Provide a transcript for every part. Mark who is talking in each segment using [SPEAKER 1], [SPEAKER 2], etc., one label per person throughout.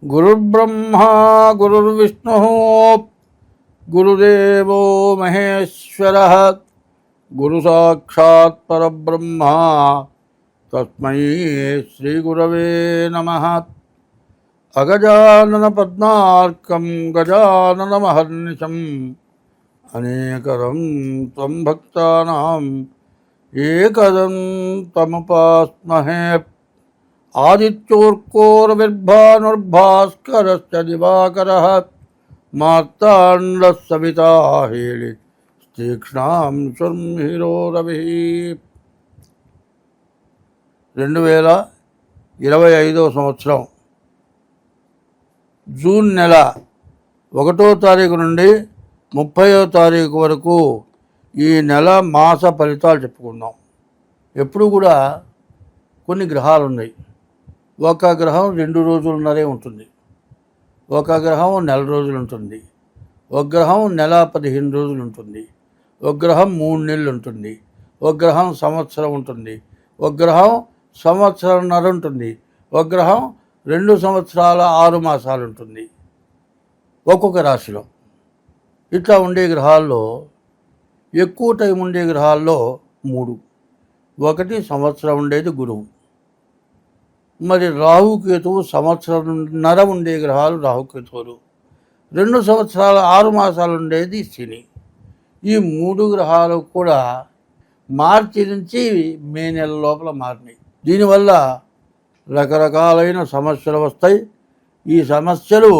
[SPEAKER 1] గురుర్బ్రహ్మా గురుర్విష్ణుః గురుదేవో మహేశ్వరః గురు సాక్షాత్ పరబ్రహ్మ తస్మై శ్రీ గురవే నమః. అగజానన పద్మార్కం గజానన మహర్నిశం అనేకదం త్వం భక్తానాం ఏకదంతముపాస్మహే. ఆదిత్యోర్కోరవిర్భానుర్భాస్కరశ్చ దివాకరః మార్తాండః సవితా హేళి తీక్ష్ణాం శుర్మిహిరో రవిః. 2025 సంవత్సరం జూన్ నెల 1వ తారీఖు నుండి 30వ తారీఖు వరకు ఈ నెల మాస ఫలితాలు చెప్పుకుందాం. ఎప్పుడు కూడా కొన్ని గ్రహాలు ఉన్నాయి. ఒక గ్రహం 2 రోజులున్నరే ఉంటుంది, ఒక గ్రహం నెల రోజులు ఉంటుంది, ఒక గ్రహం నెల 15 రోజులు ఉంటుంది, ఒక గ్రహం 3 నెలలు ఉంటుంది, ఒక గ్రహం సంవత్సరం ఉంటుంది, ఒక గ్రహం సంవత్సరంన్నర ఉంటుంది, ఒక గ్రహం 2 సంవత్సరాల 6 మాసాలు ఉంటుంది ఒక్కొక్క రాశిలో. ఇట్లా ఉండే గ్రహాల్లో ఎక్కువ టైం ఉండే గ్రహాల్లో 3. ఒకటి సంవత్సరం ఉండేది గురువు. మరి రాహుకేతువు సంవత్సరంన్నర ఉండే గ్రహాలు రాహుకేతువులు. 2 సంవత్సరాల 6 మాసాలు ఉండేది శని. ఈ 3 గ్రహాలు కూడా మార్చి నుంచి మే నెల లోపల మారినాయి. దీనివల్ల రకరకాలైన సమస్యలు వస్తాయి. ఈ సమస్యలు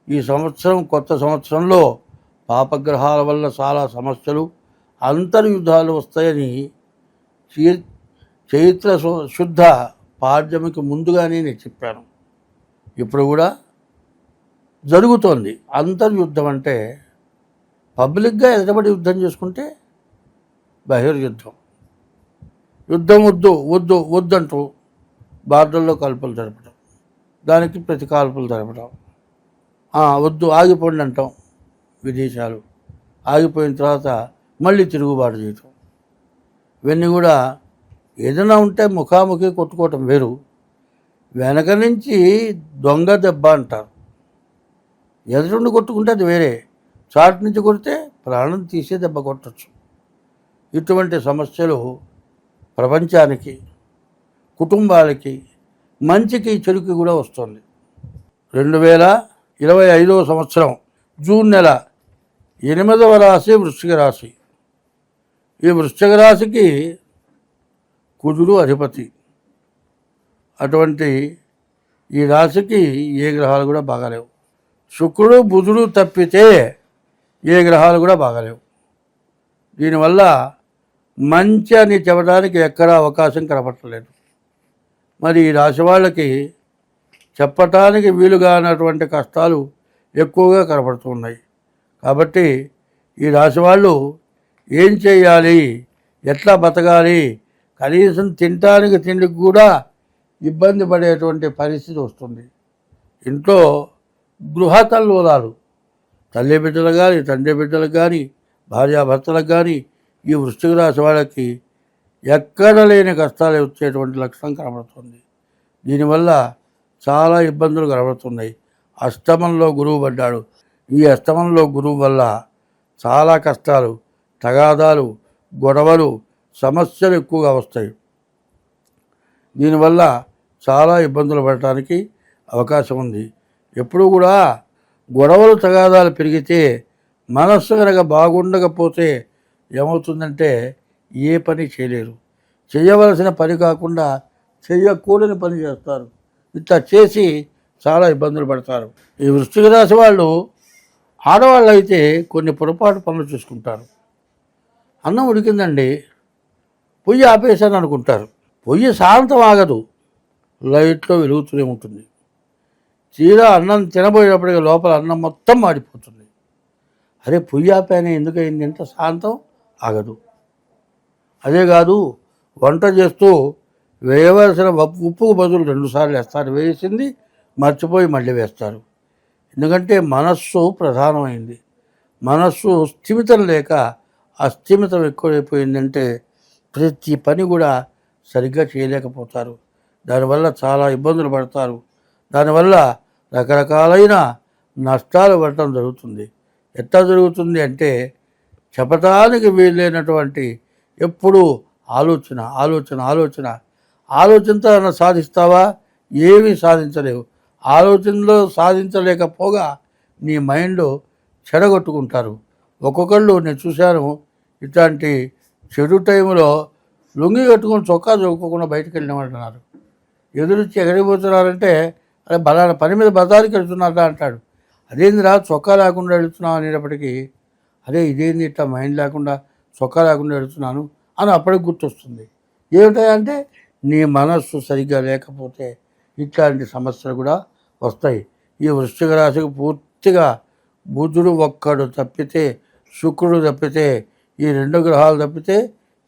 [SPEAKER 1] ఈ సంవత్సరం కొత్త సంవత్సరంలో పాపగ్రహాల వల్ల చాలా సమస్యలు, అంతర్యుద్ధాలు వస్తాయని చైత్ర శుద్ధ పాడ్యమికి ముందుగానే నేను చెప్పాను. ఇప్పుడు కూడా జరుగుతోంది. అంతర్యుద్ధం అంటే పబ్లిక్గా ఎదుటబడి యుద్ధం చేసుకుంటే బహిర్యుద్ధం. యుద్ధం వద్దు వద్దు వద్దంటూ బార్డర్లో కాల్పులు జరపడం, దానికి ప్రతి కాల్పులు జరపడం, వద్దు ఆగిపోండి అంటాం. విదేశాలు ఆగిపోయిన తర్వాత మళ్ళీ తిరుగుబాటు చేయటం, ఇవన్నీ కూడా ఏదైనా ఉంటే ముఖాముఖి కొట్టుకోవటం వేరు. వెనక నుంచి దొంగ దెబ్బ అంటారు. ఎదురుండి కొట్టుకుంటే అది వేరే, చాటు నుంచి కొడితే ప్రాణం తీసే దెబ్బ కొట్టచ్చు. ఇటువంటి సమస్యలు ప్రపంచానికి, కుటుంబాలకి, మంచికి చెడుకి కూడా వస్తుంది. 2025 సంవత్సరం జూన్ నెల 8వ రాశి వృశ్చిక రాశి. ఈ వృశ్చిక రాశికి కుజుడు అధిపతి. అటువంటి ఈ రాశికి ఏ గ్రహాలు కూడా బాగాలేవు. శుక్రుడు బుధుడు తప్పితే ఏ గ్రహాలు కూడా బాగాలేవు. దీనివల్ల మంచి అని చెప్పడానికి ఎక్కడా అవకాశం కనపడలేదు. మరి ఈ రాశి వాళ్ళకి చెప్పటానికి వీలుగానటువంటి కష్టాలు ఎక్కువగా కనపడుతున్నాయి. కాబట్టి ఈ రాశి వాళ్ళు ఏం చేయాలి, ఎట్లా బతకాలి, కనీసం తినటానికి తిండికి కూడా ఇబ్బంది పడేటువంటి పరిస్థితి వస్తుంది. ఇంట్లో గృహకల్లోలాలు, తల్లి బిడ్డలు కానీ, తండ్రి బిడ్డలకు కానీ, భార్యాభర్తలకు కానీ ఈ వృశ్చిక రాశి వాళ్ళకి ఎక్కడ లేని కష్టాలు వచ్చేటువంటి లక్షణం కనబడుతుంది. దీనివల్ల చాలా ఇబ్బందులు కనబడుతున్నాయి. అష్టమంలో గురువు పడ్డాడు. ఈ అష్టమంలో గురువు వల్ల చాలా కష్టాలు, తగాదాలు, గొడవలు, సమస్యలు ఎక్కువగా వస్తాయి. దీనివల్ల చాలా ఇబ్బందులు పడటానికి అవకాశం ఉంది. ఎప్పుడు కూడా గొడవలు, తగాదాలు పెరిగితే, మనస్సు కనుక బాగుండకపోతే ఏమవుతుందంటే ఏ పని చేయలేరు. చేయవలసిన పని కాకుండా చేయకూడని పని చేస్తారు. ఇట్లా చేసి చాలా ఇబ్బందులు పడతారు. ఈ వృశ్చిక రాశి వాళ్ళు, ఆడవాళ్ళు అయితే కొన్ని పొరపాటు పనులు చూసుకుంటారు. అన్నం ఉడికిందండి, పొయ్యి ఆపేశాను అనుకుంటారు. పొయ్యి శాంతం ఆగదు, లైట్లో వెలుగుతూనే ఉంటుంది. తీరా అన్నం తినబోయేటప్పటికి లోపల అన్నం మొత్తం మాడిపోతుంది. అరే పొయ్యి ఆపానే ఎందుకయింది అంటే శాంతం ఆగదు. అదే కాదు, వంట చేస్తూ వేయవలసిన ఉప్పుకు బదులు 2 సార్లు వేస్తారు. వేసింది మర్చిపోయి మళ్ళీ వేస్తారు. ఎందుకంటే మనస్సు ప్రధానమైంది. మనస్సు స్థిమితం లేక అస్థిమితం ఎక్కువైపోయిందంటే ప్రతి పని కూడా సరిగ్గా చేయలేకపోతారు. దానివల్ల చాలా ఇబ్బందులు పడతారు. దానివల్ల రకరకాలైన నష్టాలు పడటం జరుగుతుంది. ఎట్లా జరుగుతుంది అంటే చెప్పటానికి వీలైనటువంటి ఎప్పుడు ఆలోచన ఆలోచన ఆలోచన ఆలోచనతో ఏమైనా సాధిస్తావా? ఏమీ సాధించలేవు. ఆలోచనలో సాధించలేకపోగా నీ మైండ్ చెడగొట్టుకుంటారు. ఒక్కొక్కళ్ళు నేను చూశాను, ఇట్లాంటి చెడు టైంలో లుంగి కట్టుకొని చొక్కా చదువుకోకుండా బయటకు వెళ్ళినామంటున్నారు. ఎదురొచ్చి ఎక్కడికి పోతున్నారంటే అదే బలానా పని మీద బజారుకి వెళ్తున్నారా అంటాడు. అదేందిరా చొక్కా లేకుండా వెళుతున్నావు అనేటప్పటికీ అదే ఇదేంది ఇట్లా మైండ్ లేకుండా చొక్కా లేకుండా వెళుతున్నాను అని అప్పటికి గుర్తొస్తుంది. ఏమిటంటే నీ మనస్సు సరిగ్గా లేకపోతే ఇట్లాంటి సమస్యలు కూడా వస్తాయి. ఈ వృశ్చిక రాశికి పూర్తిగా బుధుడు ఒక్కడు తప్పితే, శుక్రుడు తప్పితే, ఈ 2 గ్రహాలు తప్పితే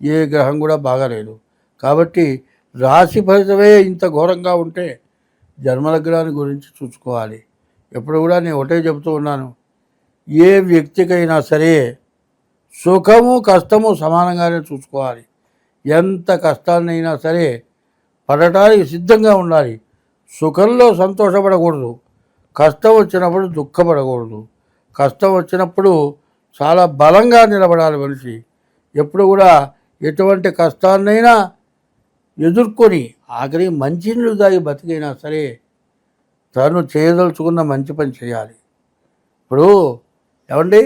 [SPEAKER 1] ఏ గ్రహం కూడా బాగాలేదు. కాబట్టి రాశి ఫలితమే ఇంత ఘోరంగా ఉంటే జన్మలగ్నాన్ని గురించి చూసుకోవాలి. ఎప్పుడు కూడా నేను ఒకటే చెబుతూ ఉన్నాను, ఏ వ్యక్తికైనా సరే సుఖము కష్టము సమానంగానే చూసుకోవాలి. ఎంత కష్టాన్నైనా సరే పడటానికి సిద్ధంగా ఉండాలి. సుఖంలో సంతోషపడకూడదు, కష్టం వచ్చినప్పుడు దుఃఖపడకూడదు. కష్టం వచ్చినప్పుడు చాలా బలంగా నిలబడాలి మనిషి. ఎప్పుడు కూడా ఎటువంటి కష్టాన్నైనా ఎదుర్కొని ఆఖరి మంచినీళ్ళు దాగి బతికైనా సరే తను చేయదలుచుకున్న మంచి పని చేయాలి. ఇప్పుడు ఏమండి,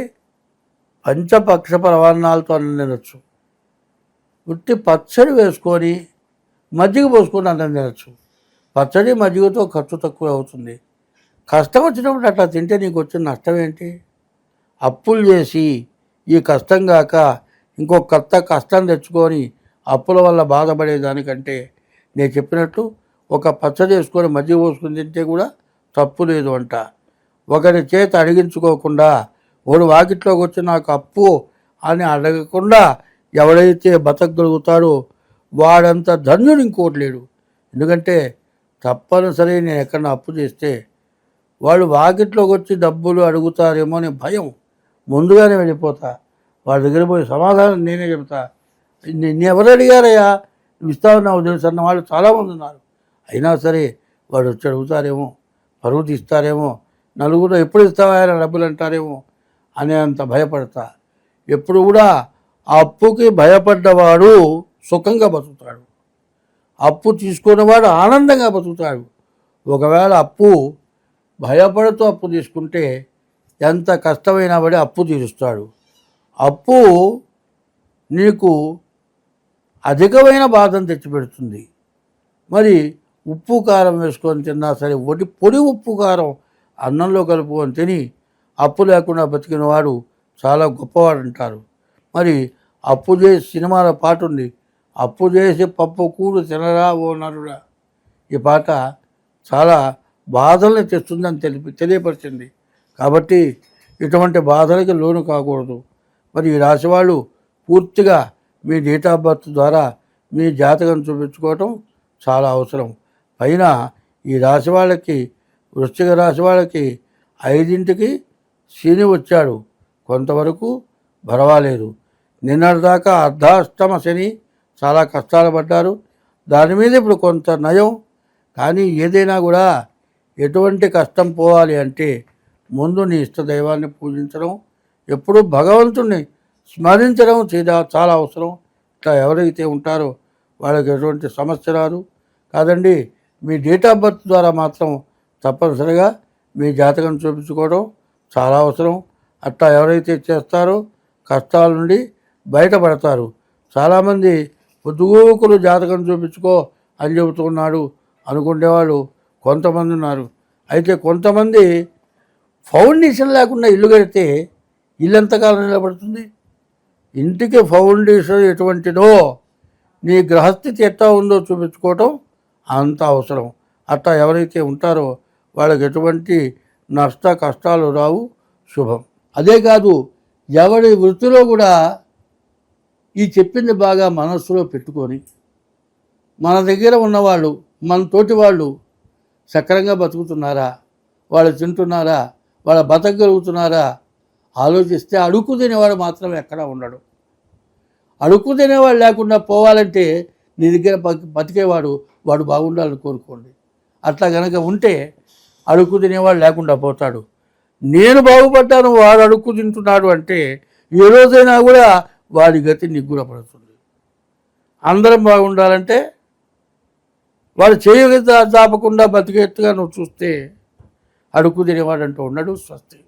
[SPEAKER 1] పంచపక్ష పరమాన్నాలతో అన్నం తినచ్చు, ఉట్టి పచ్చడి వేసుకొని మజ్జిగ పోసుకొని అన్నం తినచ్చు. పచ్చడి మజ్జిగతో ఖర్చు తక్కువ అవుతుంది. కష్టం వచ్చినప్పుడు అట్లా తింటే నీకు వచ్చిన నష్టం ఏంటి? అప్పులు చేసి ఈ కష్టం కాక ఇంకో కొత్త కష్టం తెచ్చుకొని అప్పుల వల్ల బాధపడేదానికంటే నేను చెప్పినట్టు ఒక పచ్చడి వేసుకొని మజ్జిగ పోసుకొని తింటే కూడా తప్పు లేదు అంట. ఒకరి చేత అడిగించుకోకుండా వాడు వాకిట్లోకి వచ్చి నాకు అప్పు అని అడగకుండా ఎవడైతే బతకగలుగుతాడో వాడంత ధన్యుడు ఇంకోటి లేడు. ఎందుకంటే తప్పనిసరి నేను ఎక్కడన్నా అప్పు చేస్తే వాళ్ళు వాకిట్లోకి వచ్చి డబ్బులు అడుగుతారేమో అని భయం, ముందుగానే వెళ్ళిపోతా. వాళ్ళ దగ్గర పోయి సమాధానం నేనే చెబుతా. నేను ఎవరు అడిగారయ్యా నువ్వు ఇస్తావు నాకు తెలుసు అన్న వాళ్ళు చాలామంది ఉన్నారు. అయినా సరే వాడు వచ్చి అడుగుతారేమో, పరువు తీస్తారేమో, నలుగురు ఎప్పుడు ఇస్తావా డబ్బులు అంటారేమో అనేంత భయపడతా. ఎప్పుడు కూడా ఆ అప్పుకి భయపడ్డవాడు సుఖంగా బతుకుతాడు, అప్పు తీసుకున్నవాడు ఆనందంగా బతుకుతాడు. ఒకవేళ అప్పు భయపడుతూ అప్పు తీసుకుంటే ఎంత కష్టమైనా పడి అప్పు తీరుస్తాడు. అప్పు నీకు అధికమైన బాధను తెచ్చిపెడుతుంది. మరి ఉప్పు కారం వేసుకొని తిన్నా సరే పొడి ఉప్పు కారం అన్నంలో కలుపుకొని తిని అప్పు లేకుండా బతికిన వాడు చాలా గొప్పవాడు అంటారు. మరి అప్పు చేసి సినిమాలో పాట ఉంది, అప్పు చేసి పప్పు కూడు తినరా ఓ నరుడా. ఈ పాట చాలా బాధల్ని తెస్తుందని తెలియపరిచింది. కాబట్టి ఇటువంటి బాధలకి లోను కాకూడదు. మరి ఈ రాశి వాళ్ళు పూర్తిగా మీ డేట్ ఆఫ్ బర్త్ ద్వారా మీ జాతకం చూపించుకోవటం చాలా అవసరం. పైన ఈ రాశి వాళ్ళకి, వృశ్చిక రాశి వాళ్ళకి 5ంటికి శని వచ్చాడు, కొంతవరకు పర్వాలేదు. నిన్నటిదాకా అర్ధాష్టమ శని చాలా కష్టాలు పడ్డారు. దాని మీద ఇప్పుడు కొంత నయం. కానీ ఏదైనా కూడా ఎటువంటి కష్టం పోవాలి అంటే ముందు నీ ఇష్టదైవాన్ని పూజించడం, ఎప్పుడూ భగవంతుణ్ణి స్మరించడం చాలా అవసరం. ఇట్లా ఎవరైతే ఉంటారో వాళ్ళకి ఎటువంటి సమస్య రాదు. కాదండి, మీ డేట్ ఆఫ్ బర్త్ ద్వారా మాత్రం తప్పనిసరిగా మీ జాతకం చూపించుకోవడం చాలా అవసరం. అట్లా ఎవరైతే చేస్తారో కష్టాల నుండి బయటపడతారు. చాలామంది పొద్దుగూకులు జాతకం చూపించుకో అని చెబుతున్నాడు అనుకునేవాళ్ళు కొంతమంది ఉన్నారు. అయితే కొంతమంది ఫౌండేషన్ లేకుండా ఇల్లు కడితే ఇల్లు ఎంతకాలం నిలబడుతుంది? ఇంటికి ఫౌండేషన్ ఎటువంటిదో నీ గ్రహస్థితి ఎట్లా ఉందో చూపించుకోవటం అంత అవసరం. అట్లా ఎవరైతే ఉంటారో వాళ్ళకి ఎటువంటి నష్ట కష్టాలు రావు, శుభం. అదే కాదు, ఎవరి వృత్తిలో కూడా ఈ చెప్పింది బాగా మనస్సులో పెట్టుకొని మన దగ్గర ఉన్నవాళ్ళు, మన తోటి వాళ్ళు సక్రంగా బతుకుతున్నారా, వాళ్ళు తింటున్నారా, వాళ్ళ బతకగలుగుతున్నారా ఆలోచిస్తే అడుక్కు తినేవాడు మాత్రం ఎక్కడా ఉండడు. అడుక్కు తినేవాడు లేకుండా పోవాలంటే నీ దగ్గర బతికేవాడు వాడు బాగుండాలని కోరుకోండి. అట్లా కనుక ఉంటే అడుక్కు తినేవాడు లేకుండా పోతాడు. నేను బాగుపడ్డాను, వాడు అడుక్కు తింటున్నాడు అంటే ఏ రోజైనా కూడా వాడి గతి నిగ్గురపడుతుంది. అందరం బాగుండాలంటే వాడు చేయగ దాపకుండా బతికేట్టుగా నువ్వు చూస్తే అడుక్కు తినేవాడంటూ ఉన్నాడు. స్వస్తి.